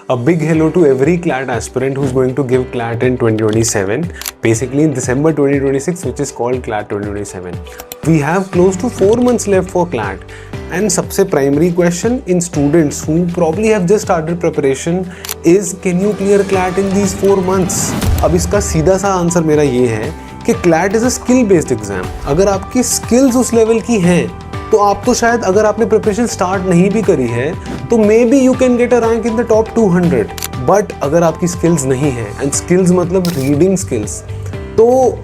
A big hello to every CLAT aspirant who's going to give CLAT in 2027, basically in December 2026, which is called CLAT 2027. We have close to 4 months left for CLAT. And सबसे primary question in students who probably have just started preparation is, can you clear CLAT in these 4 months? अब इसका सीधा सा answer मेरा ये है कि CLAT is a skill based exam. अगर आपकी skills उस level की हैं तो आप तो शायद, अगर आपने प्रिपरेशन स्टार्ट नहीं भी करी है तो maybe you can get a rank in the top 200. But अगर आपकी स्किल्स नहीं है, एंड स्किल्स मतलब रीडिंग स्किल्स, तो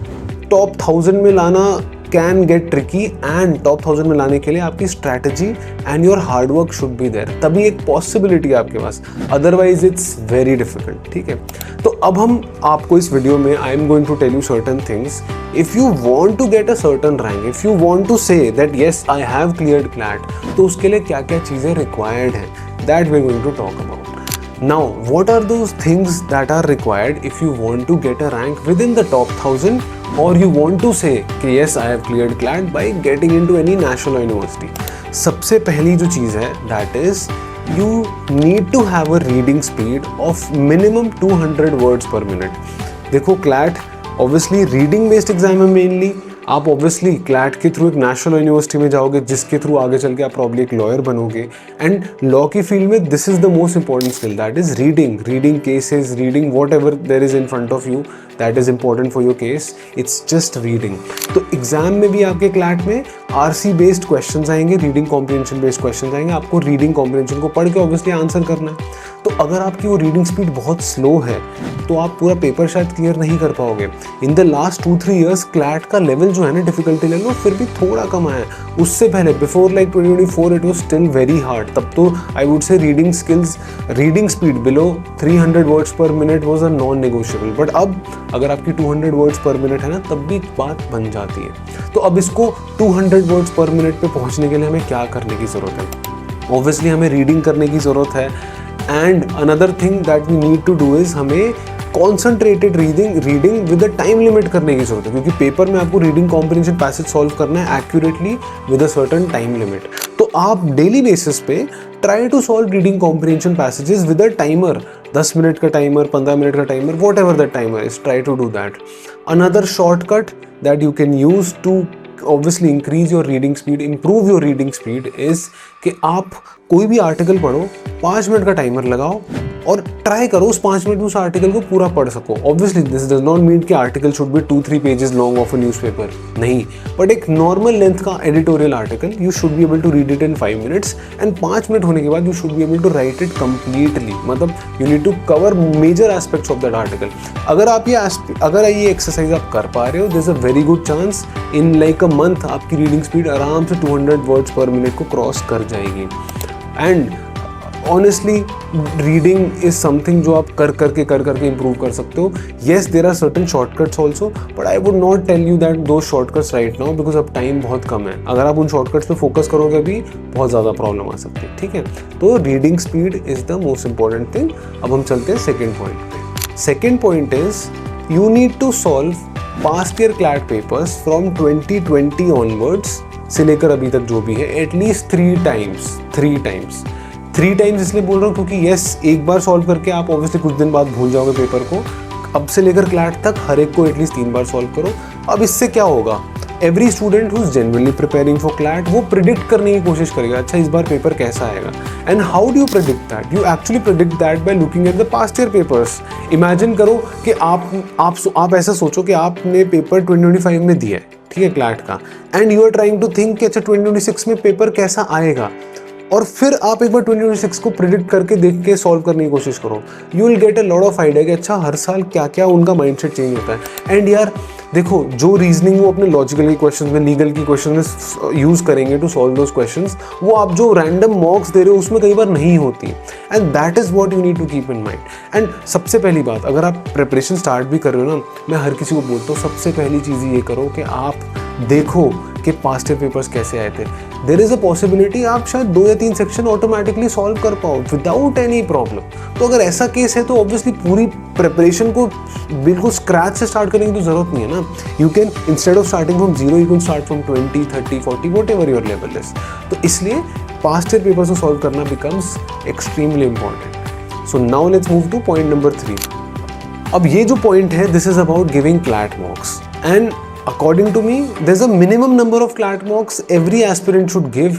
टॉप 1000 में लाना can get tricky. And top 1000 में लाने के लिए आपकी strategy and your hard work should be there, तभी एक पॉसिबिलिटी है आपके पास, अदरवाइज इट्स वेरी डिफिकल्ट. ठीक है, तो अब हम आपको इस वीडियो में I am going to tell you certain things. If you want to get a certain rank, if you want to say that yes I have cleared CLAT, तो उसके लिए क्या क्या चीज़ें रिक्वायर्ड हैं, that we are going to talk about. Now, what are those things that are required if you want to get a rank within the top 1000, or you want to say कि yes I have cleared CLAT by getting into any national university? सबसे पहली जो चीज़ है that is you need to have a reading speed of minimum 200 words per minute. देखो CLAT obviously reading based exam है mainly. आप obviously CLAT के through एक national university में जाओगे जिसके थ्रू आगे चल के आप प्रॉब्ली एक लॉयर बनोगे. एंड लॉ की फील्ड में this is the most important skill, that is reading cases, reading what ever there is in front of you, that is important for your case. It's just reading. तो exam में भी आपके CLAT में RC based questions आएंगे, reading comprehension based questions आएंगे. आपको reading comprehension को पढ़ के ऑब्वियसली आंसर करना है. तो अगर आपकी वो रीडिंग स्पीड बहुत स्लो है तो आप पूरा पेपर शायद क्लियर नहीं कर पाओगे. In the last 2-3 years CLAT का लेवल जो है ना, डिफिकल्टी लेवल, फिर भी थोड़ा कम आया है. उससे पहले before like 2024 it was still very hard. तब तो I would say reading skills, reading speed below 300 words पर minute was a non negotiable. But अब अगर आपकी 200 वर्ड्स पर मिनट है ना, तब भी बात बन जाती है. तो अब इसको 200 वर्ड्स पर मिनट पे पहुंचने के लिए हमें क्या करने की ज़रूरत है? ऑब्वियसली हमें रीडिंग करने की ज़रूरत है. And another thing that we need to do is हमें concentrated reading with a time limit करने की जरूरत है, क्योंकि पेपर में आपको रीडिंग कॉम्प्रिहेंशन पैसेज सॉल्व करना है accurately with a certain time limit. तो आप डेली बेसिस पे try to solve reading comprehension passages with a timer, 10 minute का टाइमर, 15 मिनट का timer, whatever the timer is, try to do that. Another shortcut that you can use to obviously increase your reading speed, improve your reading speed is कि आप कोई भी article पढ़ो, 5 minute का timer लगाओ और try करो उस 5 मिनट में उस आर्टिकल को पूरा पढ़ सको. Obviously this does not mean कि article should be 2-3 pages long of a newspaper, नहीं, बट एक नॉर्मल लेंथ का editorial article you should be able to read it in 5 minutes. And 5 minute होने के बाद you should be able to write it completely, मतलब you need to cover major aspects of that article. अगर ये exercise आप कर पा रहे हो, there is a very good chance in like a month आपकी रीडिंग स्पीड आराम से 200 वर्ड्स पर मिनट को क्रॉस कर जाएगी. And honestly reading is something जो आप कर करके इंप्रूव कर सकते हो. Yes there are certain shortcuts also, but I would not tell you that those shortcuts right now, because अब टाइम बहुत कम है. अगर आप उन शॉर्टकट्स पे फोकस करोगे अभी बहुत ज़्यादा प्रॉब्लम आ सकती है. ठीक है, तो reading speed is the most important thing. अब हम चलते हैं सेकेंड पॉइंट पे. Second point is you need to solve past year CLAT papers from 2020 onwards से लेकर अभी तक जो भी है, एटलीस्ट 3 टाइम्स इसलिए बोल रहा हूँ क्योंकि यस एक बार सॉल्व करके आप ऑब्वियसली कुछ दिन बाद भूल जाओगे पेपर को. अब से लेकर क्लैट तक हर एक को एटलीस्ट 3 बार सॉल्व करो. अब इससे क्या होगा, every student who is genuinely preparing for CLAT वो प्रिडिक्ट करने की कोशिश करेगा, अच्छा इस बार पेपर कैसा आएगा. And how do you predict that? You actually predict that by looking at the past year papers. Imagine करो कि आप ऐसा सोचो कि आपने पेपर 2025 में दिया है, ठीक है, क्लैट का, and you are trying to think कि अच्छा 2026 में पेपर कैसा आएगा, और फिर आप एक बार 2026 को प्रिडिक्ट करके देख के सॉल्व करने की कोशिश करो. You will get a lot of idea कि अच्छा हर साल क्या क्या उनका माइंडसेट चेंज होता है. एंड यार देखो, जो रीजनिंग वो अपने लॉजिकल के क्वेश्चन में, लीगल की क्वेश्चन में यूज़ करेंगे टू सॉल्व दोज क्वेश्चंस, वो आप जो रैंडम मॉक्स दे रहे हो उसमें कई बार नहीं होती. And that is what you need to keep in mind. एंड सबसे पहली बात, अगर आप प्रिपरेशन स्टार्ट भी कर रहे हो ना, मैं हर किसी को बोलता हूँ सबसे पहली चीज़ ये करो कि आप देखो कि पास्ट ईयर पेपर्स कैसे आए थे. देयर इज़ अ पॉसिबिलिटी आप शायद 2 या 3 सेक्शन ऑटोमेटिकली सॉल्व कर पाओ विदाउट एनी प्रॉब्लम. तो अगर ऐसा केस है तो ऑब्वियसली पूरी प्रिपरेशन को बिल्कुल स्क्रैच से स्टार्ट करने की तो ज़रूरत नहीं है ना. You can instead of starting from 0 you can start from 20, 30, 40 what ever your level is. तो इसलिए पास्ट ईयर पेपर्स को सॉल्व करना becomes extremely important. So now let's move two point number 3. अब ये जो पॉइंट है, this is about giving CLAT मॉक्स, and according to me there's a minimum number of CLAT mocks every aspirant should give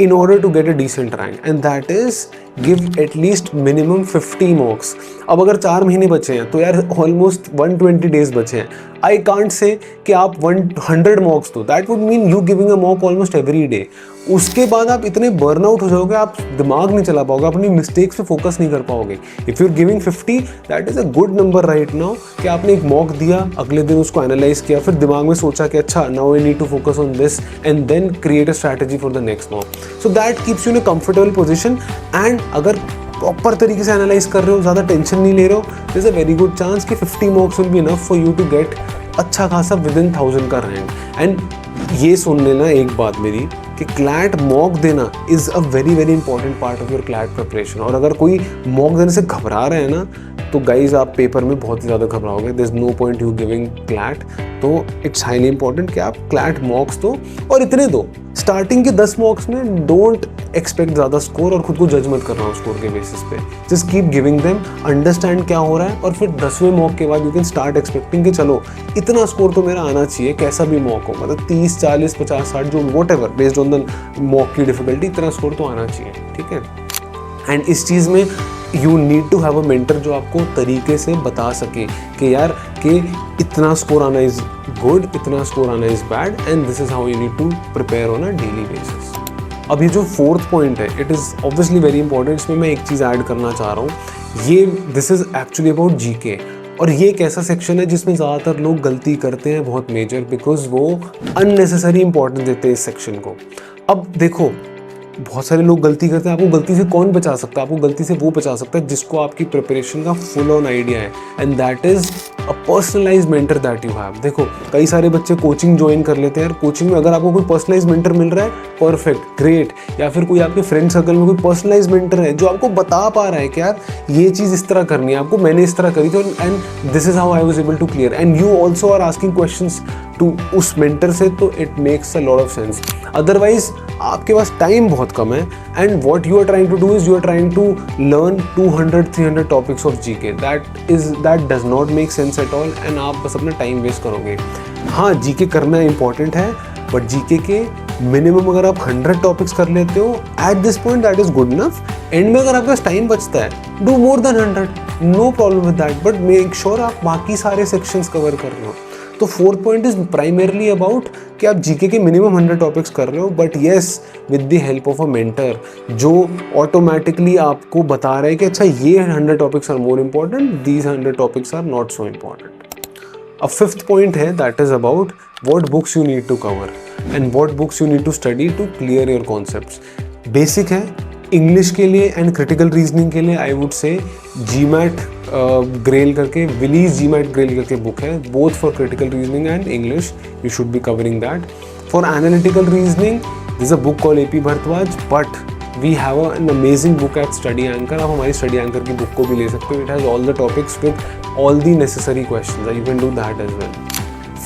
in order to get a decent rank, and that is give at least minimum 50 mocks. अब अगर 4 महीने बचे हैं तो यार almost 120 days बचे हैं. I can't say कि आप 100 मॉक्स दो, that would mean you giving a mock almost every day. उसके बाद आप इतने बर्न आउट हो जाओगे, आप दिमाग नहीं चला पाओगे, अपनी मिस्टेक्स पे फोकस नहीं कर पाओगे. If you are giving 50, that is a good number right now, कि आपने एक मॉक दिया, अगले दिन उसको एनालाइज किया, फिर दिमाग में सोचा कि अच्छा now I need to focus on this, and then create a strategy for the next mock. So that keeps you in a comfortable position. And अगर प्रॉपर तरीके से एनालाइज कर रहे हो, ज़्यादा टेंशन नहीं ले रहे हो, there is a very good chance कि 50 mocks will be enough for you to get अच्छा खासा विद इन 1000 का रैंक. एंड ये सुन लेना एक बात मेरी, कि क्लैट मॉक देना is a very very important part of your CLAT preparation. और अगर कोई मॉक देने से घबरा रहे हैं ना, तो गाइज आप पेपर में बहुत ही ज़्यादा घबराओगे. There is no point you giving CLAT. तो इट्स हाईली इंपॉर्टेंट कि आप क्लैट मॉक्स दो, और इतने दो. स्टार्टिंग के 10 मॉक्स में डोंट एक्सपेक्ट ज़्यादा स्कोर, और खुद को जज मत करना स्कोर के बेसिस पे. Just keep giving them, understand क्या हो रहा है, और फिर 10वें मॉक के बाद यू कैन स्टार्ट एक्सपेक्टिंग कि चलो इतना स्कोर तो मेरा आना चाहिए, कैसा भी मॉक हो, मतलब 30, 40, 50, 60 जो whatever based on the mock की डिफिकल्टी, इतना स्कोर तो आना चाहिए. ठीक है. एंड इस चीज़ में you need to have a mentor जो आपको तरीके से बता सके कि यार कि इतना स्कोर आना इज़ गुड, इतना स्कोर आना is bad, and this is how you need to prepare on a daily basis. अब ये जो 4th पॉइंट है, it is obviously very important. इसमें मैं एक चीज़ ऐड करना चाह रहा हूँ. ये this is actually about GK, और ये एक ऐसा सेक्शन है जिसमें ज़्यादातर लोग गलती करते हैं बहुत मेजर, बिकॉज वो अननेसेसरी इंपॉर्टेंस देते हैं इस सेक्शन को. अब देखो, बहुत सारे लोग गलती करते हैं. आपको गलती से कौन बचा सकता है? आपको गलती से वो बचा सकता है जिसको आपकी प्रिपरेशन का फुल ऑन आइडिया है, and that is a personalise mentor that you have. देखो, कई सारे बच्चे कोचिंग ज्वाइन कर लेते हैं. कोचिंग में अगर आपको कोई पर्सनलाइज मेंटर मिल रहा है, परफेक्ट, ग्रेट. या फिर कोई आपके फ्रेंड सर्कल में कोई पर्सनलाइज मेंटर है जो आपको बता पा रहा है कि यार ये चीज़ इस तरह करनी है, आपको मैंने इस तरह करी थी, and this is how I was able to clear, and you also are asking questions to उस मेंटर से, तो it makes a lot of sense. Otherwise आपके पास टाइम बहुत कम है, and what you are trying to do is you are trying to learn 200-300 topics of GK. That does not make sense at all, and आप बस अपना time waste करोगे. हाँ, जीके करना इंपॉर्टेंट है, बट जीके के मिनिमम अगर आप 100 टॉपिक्स कर लेते हो at this point, that is good enough. And में अगर आपके पास टाइम बचता है, do more than 100, no problem with that, but make sure आप बाकी सारे सेक्शंस कवर कर रहे हो. तो 4th point is primarily about कि आप जीके के मिनिमम 100 टॉपिक्स कर रहे हो, but yes with the help of a mentor जो ऑटोमेटिकली आपको बता रहा है कि अच्छा ये 100 topics are more important, these 100 topics are not so important. अब 5th पॉइंट है, that is about what books you need to cover and what books you need to study to clear your concepts. Basic है. English के लिए and critical reasoning के लिए I would say GMAT ग्रेल करके, villis GMAT ग्रेल करके book है, both for critical reasoning and English. You should be covering that. For analytical reasoning this is a book called AP Bhardwaj, but we have an amazing book at Study Anchor. आप हमारी study anchor की book को भी ले सकते हो. It has all the topics with all the necessary questions. You can do that as well.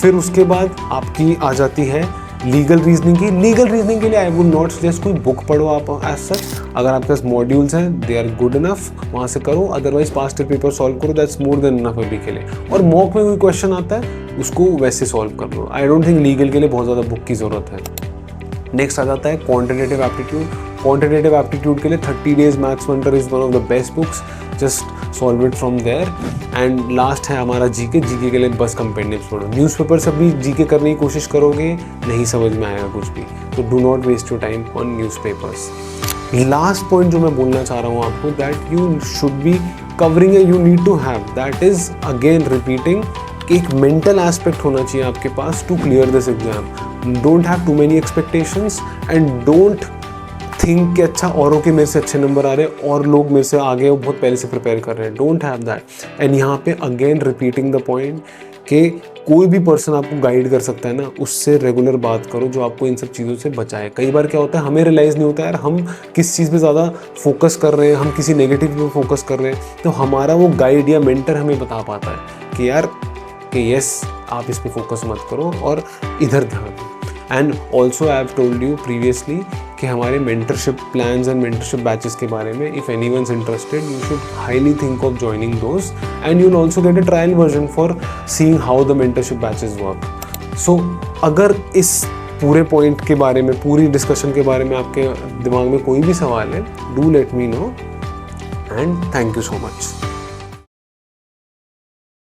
फिर उसके बाद आपकी आ जाती है लीगल रीजनिंग की. लीगल रीजनिंग के लिए आई वुड नॉट सजेस्ट कोई बुक पढ़ो आप एज सच. अगर आपके पास मॉड्यूल्स हैं, दे आर गुड इनफ, वहाँ से करो. Otherwise past year paper solve करो, दैट्स मोर देन इनफ अभी के लिए. और मॉक में कोई क्वेश्चन आता है उसको वैसे सॉल्व कर लो. आई डोंट थिंक लीगल के लिए बहुत ज़्यादा बुक की ज़रूरत है. नेक्स्ट आ जाता है क्वांटिटेटिव एप्टीट्यूड. क्वांटिटेटिव एप्टीट्यूड के लिए 30 Days Maths Wonder is one of the best books. Just solve it from there. And last है हमारा जीके. जीके के लिए बस कंपेंडियम्स पढ़ो. न्यूज़पेपर से भी जीके करने की कोशिश करोगे, नहीं समझ में आएगा कुछ भी, तो do not waste your time on newspapers. Last point जो मैं बोलना चाह रहा हूँ आपको, that you should be covering you need to have, that is again repeating कि एक मेंटल एस्पेक्ट होना चाहिए आपके पास to clear this exam. Don't have too many expectations and don't think कि अच्छा औरों के मेरे से अच्छे नंबर आ रहे हैं और लोग मेरे से आगे वो बहुत पहले से प्रिपेयर कर रहे हैं. Don't have that. एंड यहाँ पे अगेन रिपीटिंग द पॉइंट कि कोई भी पर्सन आपको गाइड कर सकता है ना, उससे रेगुलर बात करो जो आपको इन सब चीज़ों से बचाए. कई बार क्या होता है, हमें रियलाइज़ नहीं होता यार हम किस चीज़ पे ज़्यादा फोकस कर रहे हैं, हम किसी नेगेटिव पे फोकस कर रहे हैं, तो हमारा वो गाइड या मेंटर हमें बता पाता है कि यार कि यस आप इस पे फोकस मत करो और इधर ध्यान दो. And also I have told you previously कि हमारे mentorship plans and mentorship batches के बारे में. If anyone's interested, you should highly think of joining those and you will also get a trial version for seeing how the mentorship batches work. So अगर इस पूरे point के बारे में, पूरी डिस्कशन के बारे में आपके दिमाग में कोई भी सवाल है, do let me know and thank you so much.